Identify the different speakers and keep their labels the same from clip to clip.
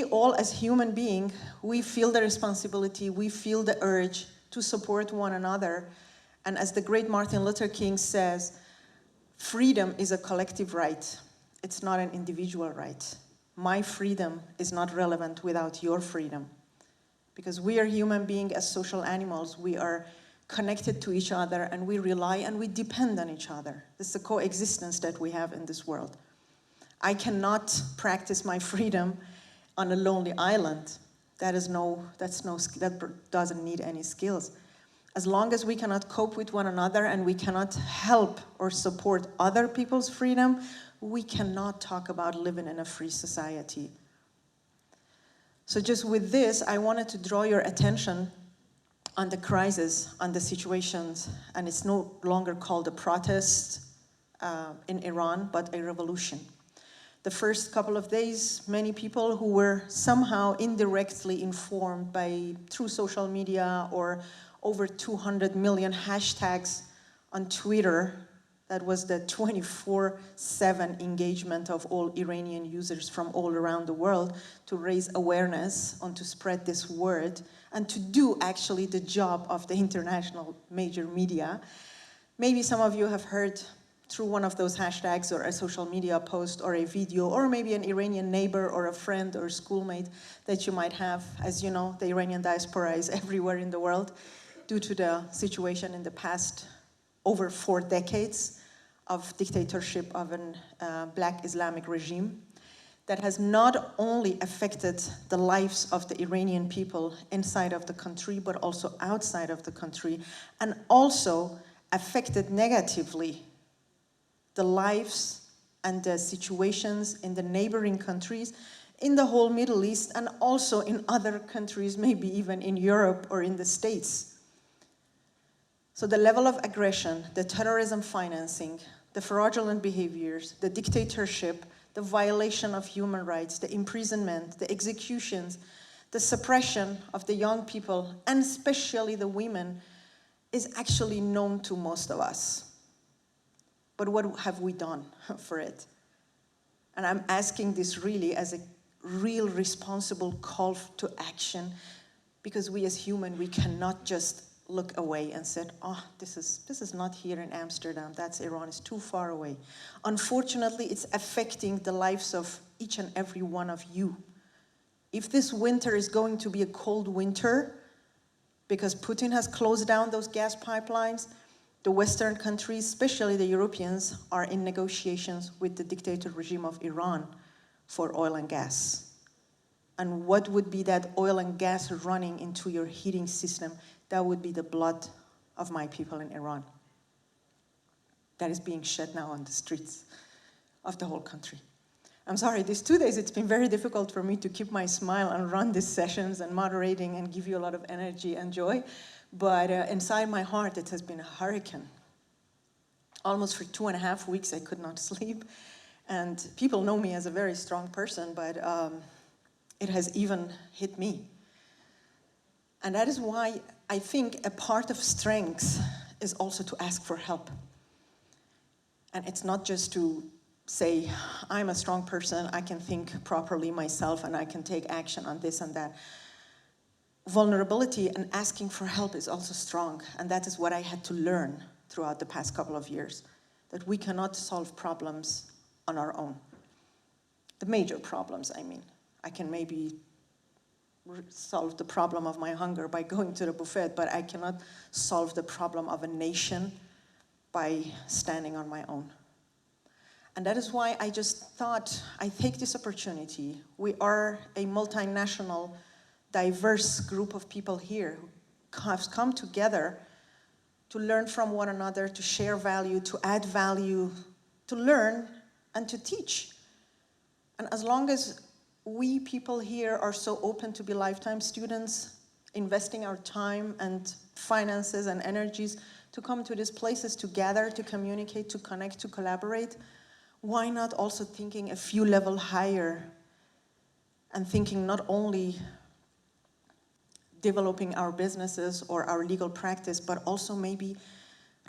Speaker 1: all as human beings, we feel the responsibility, we feel the urge to support one another. And as the great Martin Luther King says, freedom is a collective right. It's not an individual right. My freedom is not relevant without your freedom. Because we are human beings as social animals. We are connected to each other, and we rely and we depend on each other. It's the coexistence that we have in this world. I cannot practice my freedom on a lonely island. That doesn't need any skills. As long as we cannot cope with one another and we cannot help or support other people's freedom, we cannot talk about living in a free society. So just with this, I wanted to draw your attention on the crisis, on the situations, and it's no longer called a protest in Iran, but a revolution. The first couple of days, many people who were somehow indirectly informed through social media or over 200 million hashtags on Twitter. That was the 24/7 engagement of all Iranian users from all around the world to raise awareness and to spread this word and to do actually the job of the international major media. Maybe some of you have heard through one of those hashtags or a social media post or a video, or maybe an Iranian neighbor or a friend or a schoolmate that you might have. As you know, the Iranian diaspora is everywhere in the world due to the situation in the past over 4 decades of dictatorship of a black Islamic regime that has not only affected the lives of the Iranian people inside of the country, but also outside of the country, and also affected negatively the lives and the situations in the neighboring countries, in the whole Middle East, and also in other countries, maybe even in Europe or in the States. So the level of aggression, the terrorism financing, the fraudulent behaviors, the dictatorship, the violation of human rights, the imprisonment, the executions, the suppression of the young people, and especially the women, is actually known to most of us. But what have we done for it? And I'm asking this really as a real responsible call to action, because we as humans, we cannot just look away and said, oh, this is not here in Amsterdam, that's Iran, it's too far away. Unfortunately, it's affecting the lives of each and every one of you. If this winter is going to be a cold winter, because Putin has closed down those gas pipelines, the Western countries, especially the Europeans, are in negotiations with the dictator regime of Iran for oil and gas. And what would be that oil and gas running into your heating system? That would be the blood of my people in Iran. That is being shed now on the streets of the whole country. I'm sorry, these 2 days it's been very difficult for me to keep my smile and run these sessions and moderating and give you a lot of energy and joy. But inside my heart, it has been a hurricane. Almost for 2.5 weeks, I could not sleep. And people know me as a very strong person, but it has even hit me. And that is why I think a part of strength is also to ask for help. And it's not just to say, I'm a strong person, I can think properly myself, and I can take action on this and that. Vulnerability and asking for help is also strong, and that is what I had to learn throughout the past couple of years, that we cannot solve problems on our own. The major problems, I mean. I can maybe solve the problem of my hunger by going to the buffet, but I cannot solve the problem of a nation by standing on my own. And that is why I just thought I take this opportunity. We are a multinational, diverse group of people here who have come together to learn from one another, to share value, to add value, to learn and to teach. And as long as we people here are so open to be lifetime students, investing our time and finances and energies to come to these places to gather, to communicate, to connect, to collaborate, why not also thinking a few levels higher and thinking not only developing our businesses or our legal practice, but also maybe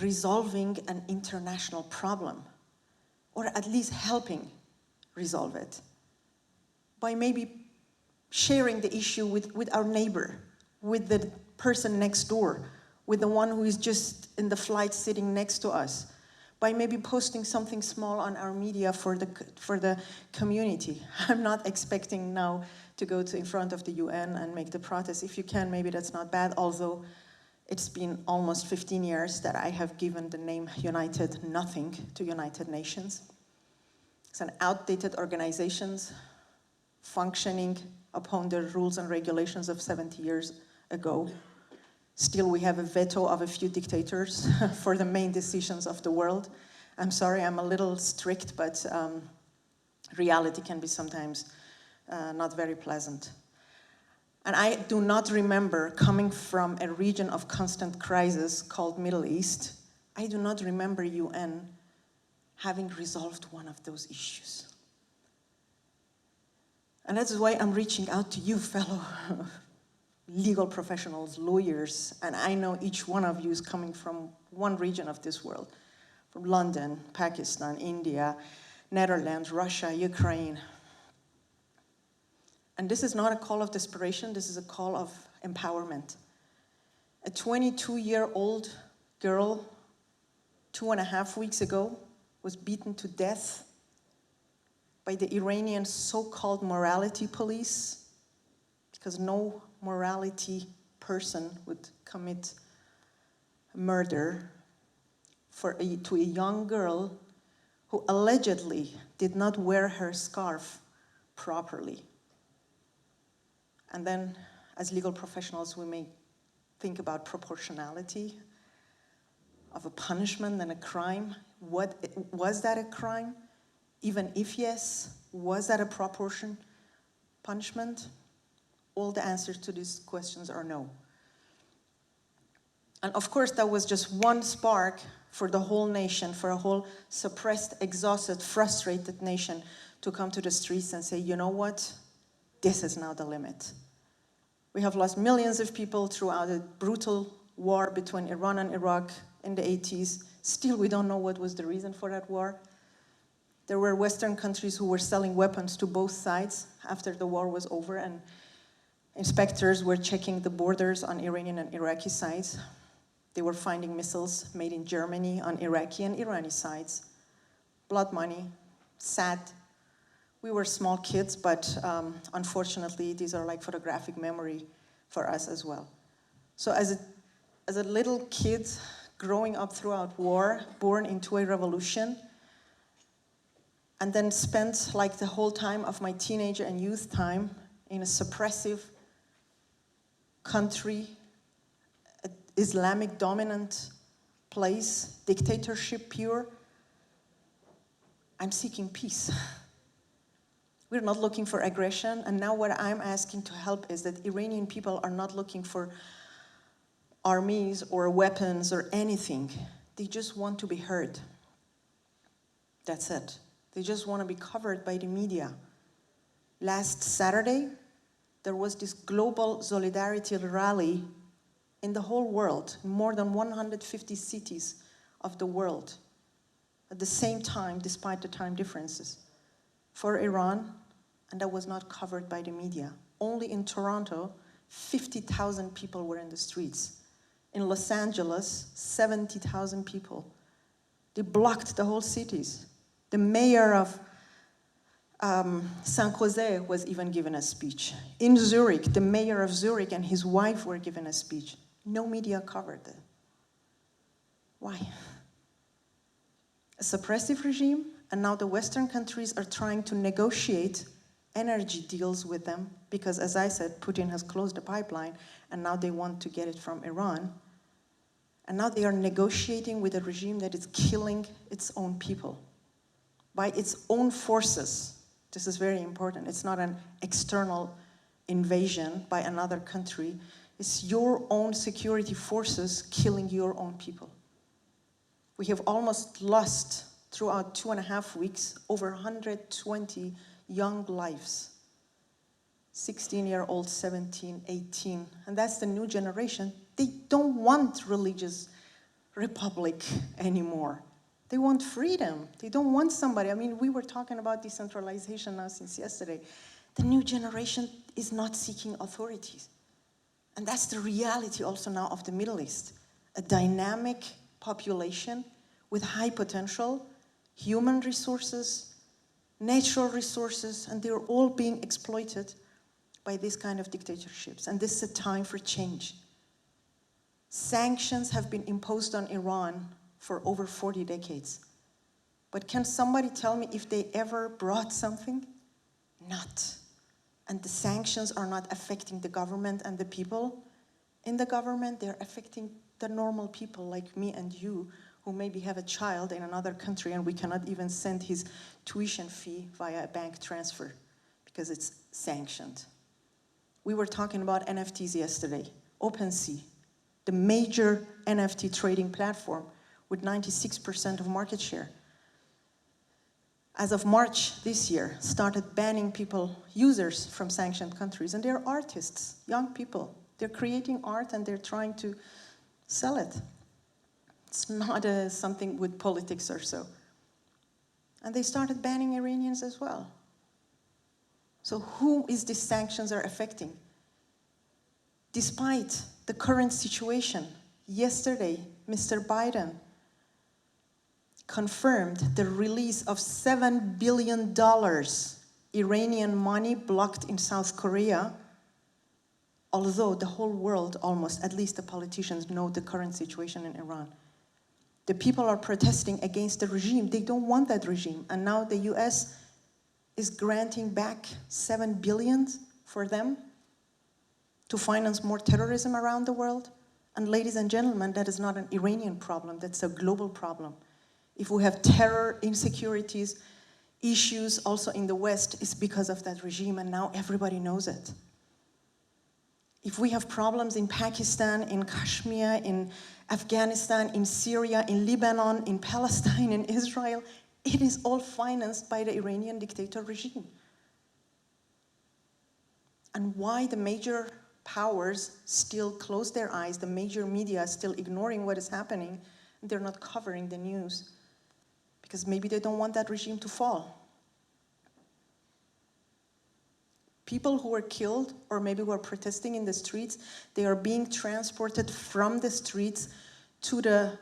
Speaker 1: resolving an international problem, or at least helping resolve it by maybe sharing the issue with our neighbor, with the person next door, with the one who is just in the flight sitting next to us, by maybe posting something small on our media for the community. I'm not expecting now to go in front of the UN and make the protest. If you can, maybe that's not bad, although it's been almost 15 years that I have given the name United Nothing to United Nations. It's an outdated organization functioning upon the rules and regulations of 70 years ago. Still, we have a veto of a few dictators for the main decisions of the world. I'm sorry, I'm a little strict, but reality can be sometimes not very pleasant. And I do not remember, coming from a region of constant crisis called Middle East, I do not remember UN having resolved one of those issues. And that's why I'm reaching out to you, fellow legal professionals, lawyers, and I know each one of you is coming from one region of this world, from London, Pakistan, India, Netherlands, Russia, Ukraine. And this is not a call of desperation, this is a call of empowerment. A 22-year-old girl, 2.5 weeks ago, was beaten to death by the Iranian so-called morality police, because no morality person would commit murder to a young girl who allegedly did not wear her scarf properly. And then, as legal professionals, we may think about proportionality of a punishment and a crime. Was that a crime? Even if yes, was that a proportion punishment? All the answers to these questions are no. And of course, that was just one spark for the whole nation, for a whole suppressed, exhausted, frustrated nation to come to the streets and say, you know what? This is now the limit. We have lost millions of people throughout a brutal war between Iran and Iraq in the 80s. Still, we don't know what was the reason for that war. There were Western countries who were selling weapons to both sides after the war was over, and inspectors were checking the borders on Iranian and Iraqi sides. They were finding missiles made in Germany on Iraqi and Irani sides. Blood money, sad. We were small kids, but unfortunately, these are like photographic memory for us as well. So as a little kid growing up throughout war, born into a revolution, and then spent like the whole time of my teenager and youth time in a suppressive country, Islamic dominant place, dictatorship pure, I'm seeking peace. We're not looking for aggression, and now what I'm asking to help is that Iranian people are not looking for armies or weapons or anything. They just want to be heard. That's it. They just want to be covered by the media. Last Saturday, there was this global solidarity rally in the whole world, in more than 150 cities of the world, at the same time, despite the time differences, for Iran, and that was not covered by the media. Only in Toronto, 50,000 people were in the streets. In Los Angeles, 70,000 people. They blocked the whole cities. The mayor of San Jose was even given a speech. In Zurich, the mayor of Zurich and his wife were given a speech. No media covered it. Why? A suppressive regime, and now the Western countries are trying to negotiate energy deals with them because, as I said, Putin has closed the pipeline, and now they want to get it from Iran. And now they are negotiating with a regime that is killing its own people by its own forces. This is very important. It's not an external invasion by another country. It's your own security forces killing your own people. We have almost lost, throughout 2.5 weeks, over 120 young lives. 16-year-old, 17, 18. And that's the new generation. They don't want religious republic anymore. They want freedom. They don't want somebody. I mean, we were talking about decentralization now since yesterday. The new generation is not seeking authorities. And that's the reality also now of the Middle East. A dynamic population with high potential, human resources, natural resources, and they're all being exploited by this kind of dictatorships. And this is a time for change. Sanctions have been imposed on Iran for over 40 decades. But can somebody tell me if they ever brought something? Not. And the sanctions are not affecting the government and the people in the government. They're affecting the normal people like me and you, who maybe have a child in another country and we cannot even send his tuition fee via a bank transfer because it's sanctioned. We were talking about NFTs yesterday. OpenSea, the major NFT trading platform with 96% of market share, as of March this year, started banning users from sanctioned countries. And they're artists, young people. They're creating art and they're trying to sell it. It's not something with politics or so. And they started banning Iranians as well. So who is these sanctions are affecting? Despite the current situation, yesterday, Mr. Biden confirmed the release of $7 billion Iranian money blocked in South Korea, although the whole world almost, at least the politicians, know the current situation in Iran. The people are protesting against the regime. They don't want that regime. And now the US is granting back $7 billion for them to finance more terrorism around the world. And ladies and gentlemen, that is not an Iranian problem, that's a global problem. If we have terror, insecurities, issues also in the West, it's because of that regime, and now everybody knows it. If we have problems in Pakistan, in Kashmir, in Afghanistan, in Syria, in Lebanon, in Palestine, in Israel, it is all financed by the Iranian dictator regime. And why the major powers still close their eyes, the major media is still ignoring what is happening, they're not covering the news, because maybe they don't want that regime to fall. People who were killed, or maybe who are protesting in the streets, they are being transported from the streets to the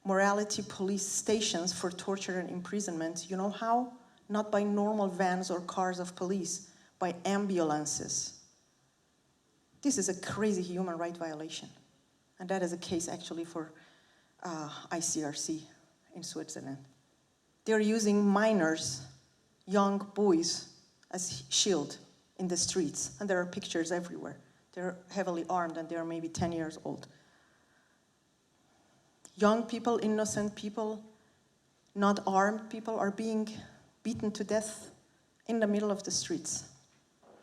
Speaker 1: morality police stations for torture and imprisonment. You know how? Not by normal vans or cars of police, by ambulances. This is a crazy human rights violation. And that is a case actually for ICRC in Switzerland. They're using minors, young boys, as shield in the streets, and there are pictures everywhere. They're heavily armed and they're maybe 10 years old. Young people, innocent people, not armed people are being beaten to death in the middle of the streets.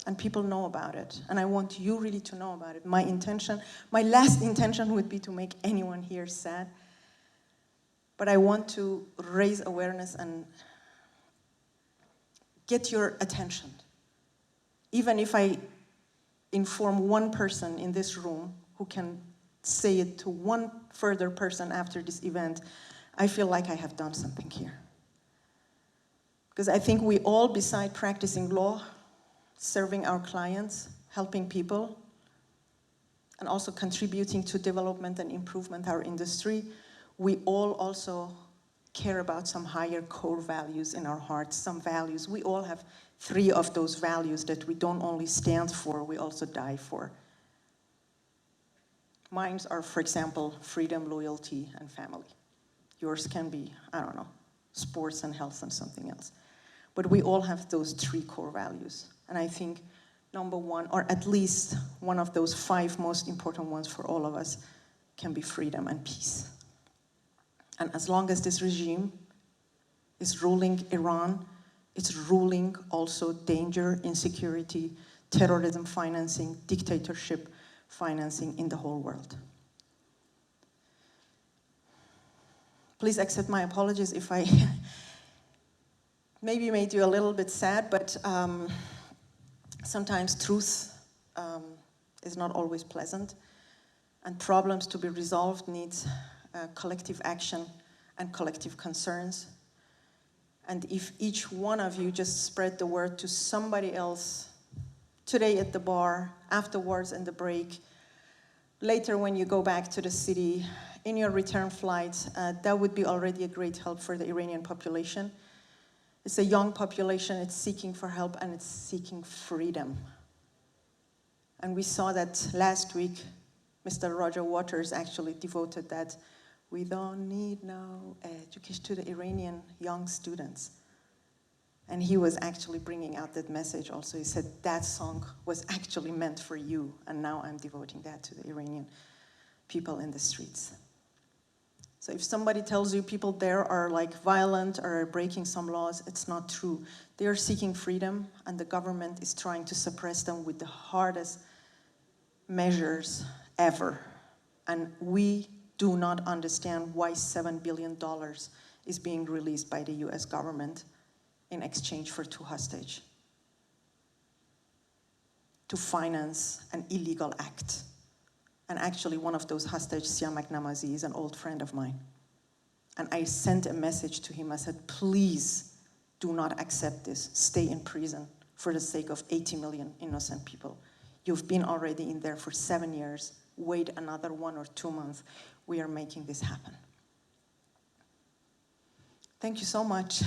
Speaker 1: And people know about it, and I want you really to know about it. My last intention would be to make anyone here sad, but I want to raise awareness and get your attention. Even if I inform one person in this room who can say it to one further person after this event, I feel like I have done something here. Because I think we all, beside practicing law, serving our clients, helping people, and also contributing to development and improvement of our industry, we all also care about some higher core values in our hearts, some values. We all have 3 of those values that we don't only stand for, we also die for. Mine are, for example, freedom, loyalty, and family. Yours can be, I don't know, sports and health and something else. But we all have those 3 core values. And I think number 1, or at least one of those 5 most important ones for all of us, can be freedom and peace. And as long as this regime is ruling Iran, it's ruling also danger, insecurity, terrorism financing, dictatorship financing in the whole world. Please accept my apologies if I maybe made you a little bit sad, but sometimes truth is not always pleasant, and problems to be resolved needs collective action and collective concerns. And if each one of you just spread the word to somebody else today at the bar, afterwards in the break, later when you go back to the city, in your return flight, that would be already a great help for the Iranian population. It's a young population, it's seeking for help, and it's seeking freedom. And we saw that last week, Mr. Roger Waters actually devoted that "We don't need no education" to the Iranian young students. And he was actually bringing out that message also. He said, that song was actually meant for you, and now I'm devoting that to the Iranian people in the streets. So if somebody tells you people there are like violent or breaking some laws, it's not true. They are seeking freedom, and the government is trying to suppress them with the hardest measures ever. And we do not understand why $7 billion is being released by the US government in exchange for 2 hostages to finance an illegal act. And actually one of those hostages, Sia McNamazi, is an old friend of mine. And I sent a message to him. I said, please do not accept this. Stay in prison for the sake of 80 million innocent people. You've been already in there for 7 years. Wait another 1 or 2 months. We are making this happen. Thank you so much.